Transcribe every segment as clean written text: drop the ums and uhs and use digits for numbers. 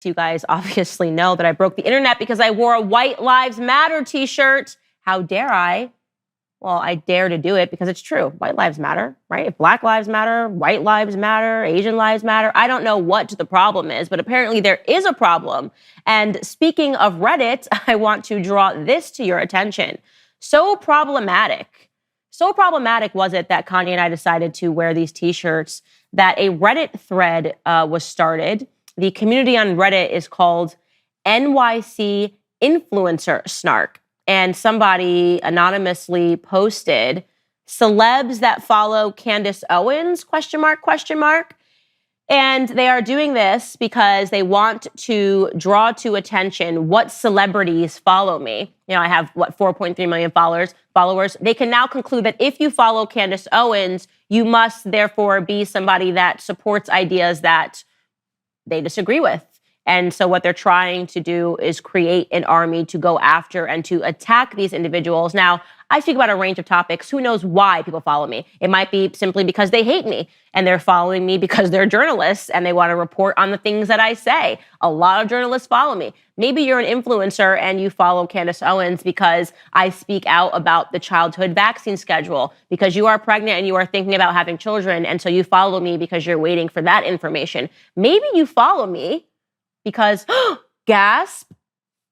You guys obviously know that I broke the internet because I wore a White Lives Matter t-shirt. How dare I? Well, I dare to do it because it's true. White lives matter, right? If Black lives matter, white lives matter, Asian lives matter. I don't know what the problem is, but apparently there is a problem. And speaking of Reddit, I want to draw this to your attention. So problematic was it that Kanye and I decided to wear these t-shirts that a Reddit thread was started. The community on Reddit is called NYC Influencer Snark. And somebody anonymously posted, celebs that follow Candace Owens, ? And they are doing this because they want to draw to attention what celebrities follow me. You know, I have, 4.3 million followers. They can now conclude that if you follow Candace Owens, you must therefore be somebody that supports ideas that they disagree with. And so what they're trying to do is create an army to go after and to attack these individuals. Now, I speak about a range of topics. Who knows why people follow me? It might be simply because they hate me and they're following me because they're journalists and they want to report on the things that I say. A lot of journalists follow me. Maybe you're an influencer and you follow Candace Owens because I speak out about the childhood vaccine schedule, because you are pregnant and you are thinking about having children. And so you follow me because you're waiting for that information. Maybe you follow me because, gasp,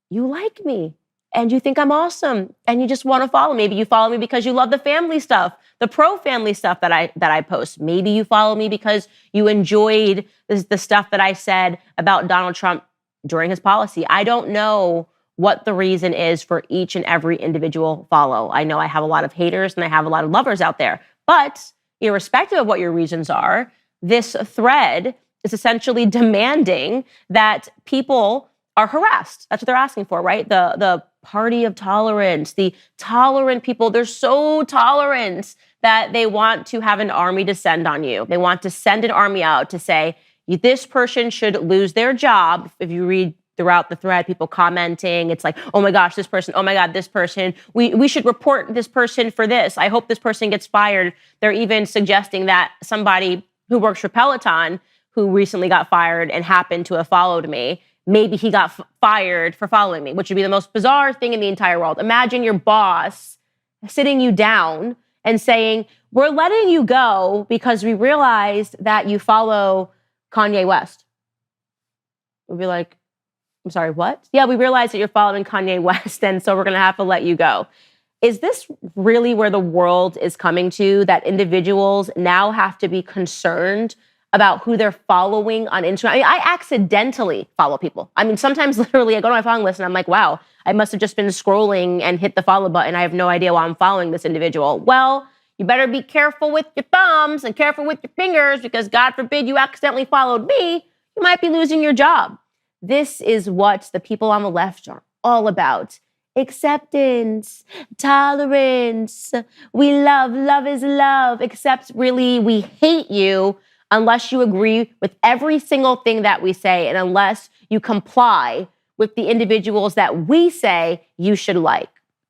you like me and you think I'm awesome and you just want to follow me. Maybe you follow me because you love the family stuff, the pro-family stuff that I post. Maybe you follow me because you enjoyed the stuff that I said about Donald Trump during his policy. I don't know what the reason is for each and every individual follow. I know I have a lot of haters and I have a lot of lovers out there, but irrespective of what your reasons are, this thread is essentially demanding that people are harassed. That's what they're asking for, right? The party of tolerance, the tolerant people, they're so tolerant that they want to have an army descend on you. They want to send an army out to say, this person should lose their job. If you read throughout the thread, people commenting, it's like, oh my gosh, this person, oh my God, this person, we should report this person for this. I hope this person gets fired. They're even suggesting that somebody who works for Peloton, who recently got fired and happened to have followed me, maybe he got fired for following me, which would be the most bizarre thing in the entire world. Imagine your boss sitting you down and saying, we're letting you go because we realized that you follow Kanye West. We'd be like, I'm sorry, what? Yeah, we realized that you're following Kanye West, and so we're going to have to let you go. Is this really where the world is coming to, that individuals now have to be concerned about who they're following on Instagram? I mean, I accidentally follow people. I mean, sometimes literally I go to my following list and I'm like, wow, I must have just been scrolling and hit the follow button. I have no idea why I'm following this individual. Well, you better be careful with your thumbs and careful with your fingers, because God forbid you accidentally followed me, you might be losing your job. This is what the people on the left are all about. Acceptance, tolerance, we love is love, except really we hate you unless you agree with every single thing that we say and unless you comply with the individuals that we say you should like.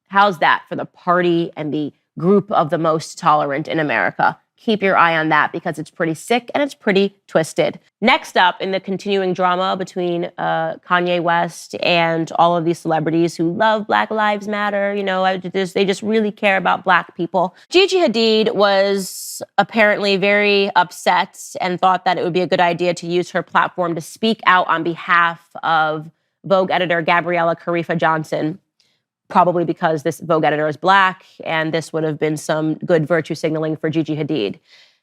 How's that for the party and the group of the most tolerant in America? Keep your eye on that because it's pretty sick and it's pretty twisted. Next up in the continuing drama between Kanye West and all of these celebrities who love Black Lives Matter, they just really care about Black people. Gigi Hadid was apparently very upset and thought that it would be a good idea to use her platform to speak out on behalf of Vogue editor Gabriella Carifa Johnson, probably because this Vogue editor is Black, and this would have been some good virtue signaling for Gigi Hadid.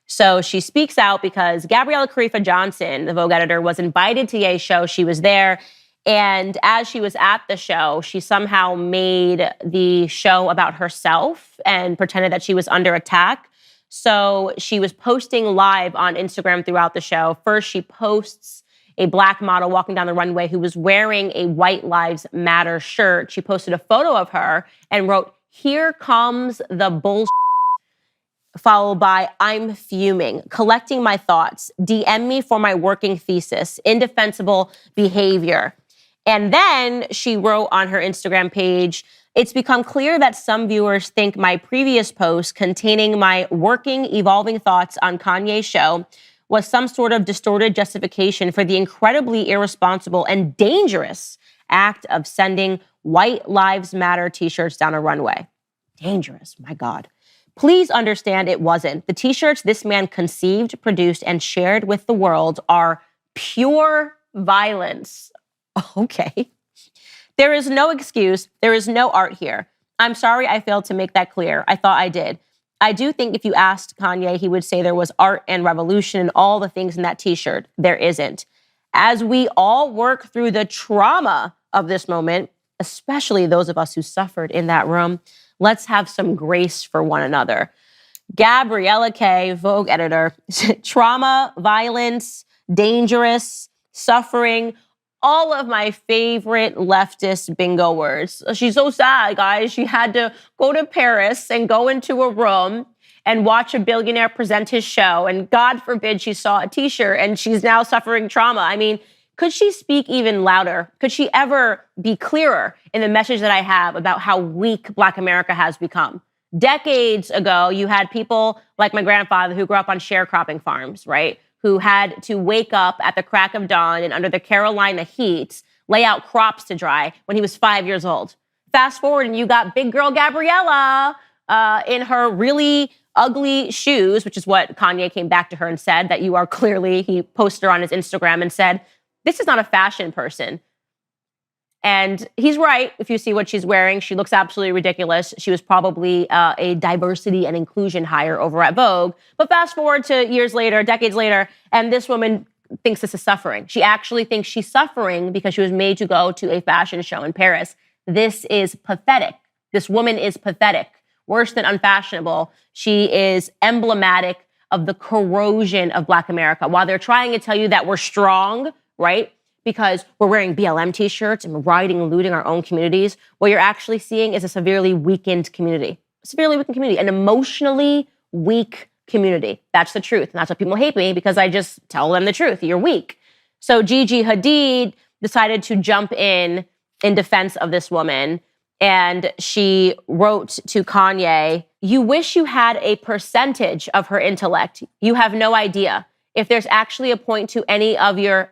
So she speaks out because Gabriella Carifa Johnson, the Vogue editor, was invited to Ye's show. She was there, and as she was at the show, she somehow made the show about herself and pretended that she was under attack. So she was posting live on Instagram throughout the show. First, she posts a Black model walking down the runway who was wearing a White Lives Matter shirt. She posted a photo of her and wrote, "Here comes the bullshit," followed by, "I'm fuming, collecting my thoughts, DM me for my working thesis, indefensible behavior." And then she wrote on her Instagram page, "It's become clear that some viewers think my previous post containing my working, evolving thoughts on Kanye's show was some sort of distorted justification for the incredibly irresponsible and dangerous act of sending White Lives Matter t-shirts down a runway. Dangerous, my God. Please understand it wasn't. The t-shirts this man conceived, produced, and shared with the world are pure violence. Okay. There is no excuse. There is no art here. I'm sorry I failed to make that clear. I thought I did. I do think if you asked Kanye, he would say there was art and revolution and all the things in that t-shirt. There isn't. As we all work through the trauma of this moment, especially those of us who suffered in that room, let's have some grace for one another. Gabriella K., Vogue editor, trauma, violence, dangerous, suffering, all of my favorite leftist bingo words. She's so sad, guys. She had to go to Paris and go into a room and watch a billionaire present his show. And God forbid she saw a t-shirt and she's now suffering trauma. I mean, could she speak even louder? Could she ever be clearer in the message that I have about how weak Black America has become? Decades ago, you had people like my grandfather who grew up on sharecropping farms, right? Who had to wake up at the crack of dawn and under the Carolina heat, lay out crops to dry when he was 5 years old. Fast forward and you got big girl Gabriella in her really ugly shoes, which is what Kanye came back to her and said, that you are clearly, he posted her on his Instagram and said, this is not a fashion person. And he's right. If you see what she's wearing, she looks absolutely ridiculous. She was probably a diversity and inclusion hire over at Vogue. But fast forward to years later, decades later, and this woman thinks this is suffering. She actually thinks she's suffering because she was made to go to a fashion show in Paris. This is pathetic. This woman is pathetic. Worse than unfashionable. She is emblematic of the corrosion of Black America. While they're trying to tell you that we're strong, right? Because we're wearing BLM t-shirts and we're rioting and looting our own communities, what you're actually seeing is a severely weakened community. A severely weakened community, an emotionally weak community. That's the truth. And that's why people hate me, because I just tell them the truth. You're weak. So Gigi Hadid decided to jump in defense of this woman. And she wrote to Kanye, "You wish you had a percentage of her intellect. You have no idea. If there's actually a point to any of your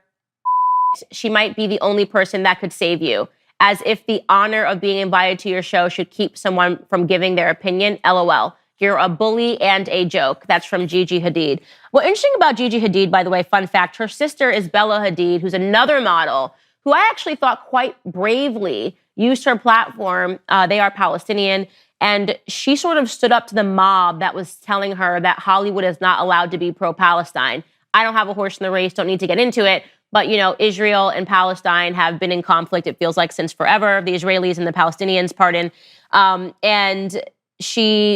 she might be the only person that could save you. As if the honor of being invited to your show should keep someone from giving their opinion. LOL. You're a bully and a joke." That's from Gigi Hadid. What's interesting about Gigi Hadid, by the way, fun fact, her sister is Bella Hadid, who's another model who I actually thought quite bravely used her platform. They are Palestinian. And she sort of stood up to the mob that was telling her that Hollywood is not allowed to be pro-Palestine. I don't have a horse in the race, don't need to get into it. But, you know, Israel and Palestine have been in conflict, it feels like, since forever. The Israelis and the Palestinians, pardon. And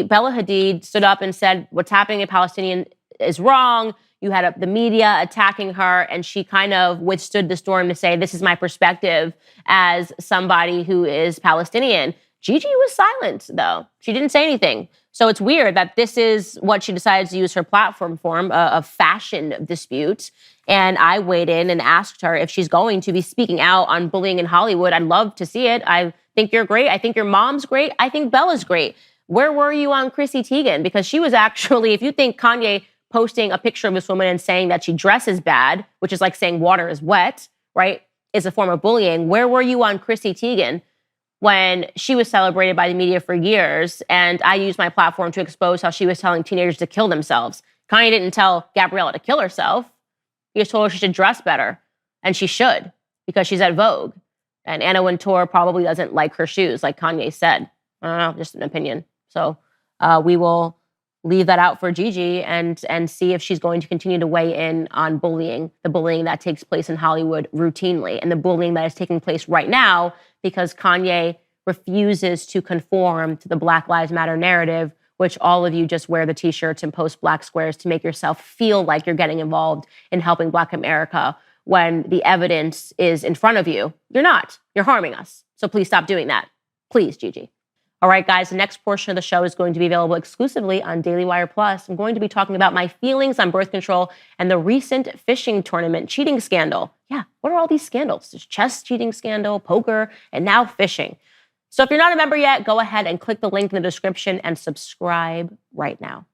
Bella Hadid stood up and said, what's happening in Palestinian is wrong. You had the media attacking her, and she kind of withstood the storm to say, this is my perspective as somebody who is Palestinian. Gigi was silent, though. She didn't say anything. So it's weird that this is what she decided to use her platform for, a fashion dispute. And I weighed in and asked her if she's going to be speaking out on bullying in Hollywood. I'd love to see it. I think you're great. I think your mom's great. I think Bella's great. Where were you on Chrissy Teigen? Because she was actually, if you think Kanye posting a picture of this woman and saying that she dresses bad, which is like saying water is wet, right, is a form of bullying, where were you on Chrissy Teigen when she was celebrated by the media for years, and I used my platform to expose how she was telling teenagers to kill themselves? Kanye didn't tell Gabriella to kill herself. He just told her she should dress better, and she should, because she's at Vogue. And Anna Wintour probably doesn't like her shoes, like Kanye said. I don't know, just an opinion. So we will leave that out for Gigi and see if she's going to continue to weigh in on bullying, the bullying that takes place in Hollywood routinely, and the bullying that is taking place right now because Kanye refuses to conform to the Black Lives Matter narrative, which all of you just wear the t-shirts and post black squares to make yourself feel like you're getting involved in helping Black America when the evidence is in front of you. You're not. You're harming us. So please stop doing that. Please, Gigi. All right, guys, the next portion of the show is going to be available exclusively on Daily Wire Plus. I'm going to be talking about my feelings on birth control and the recent fishing tournament cheating scandal. Yeah, what are all these scandals? There's chess cheating scandal, poker, and now fishing. So if you're not a member yet, go ahead and click the link in the description and subscribe right now.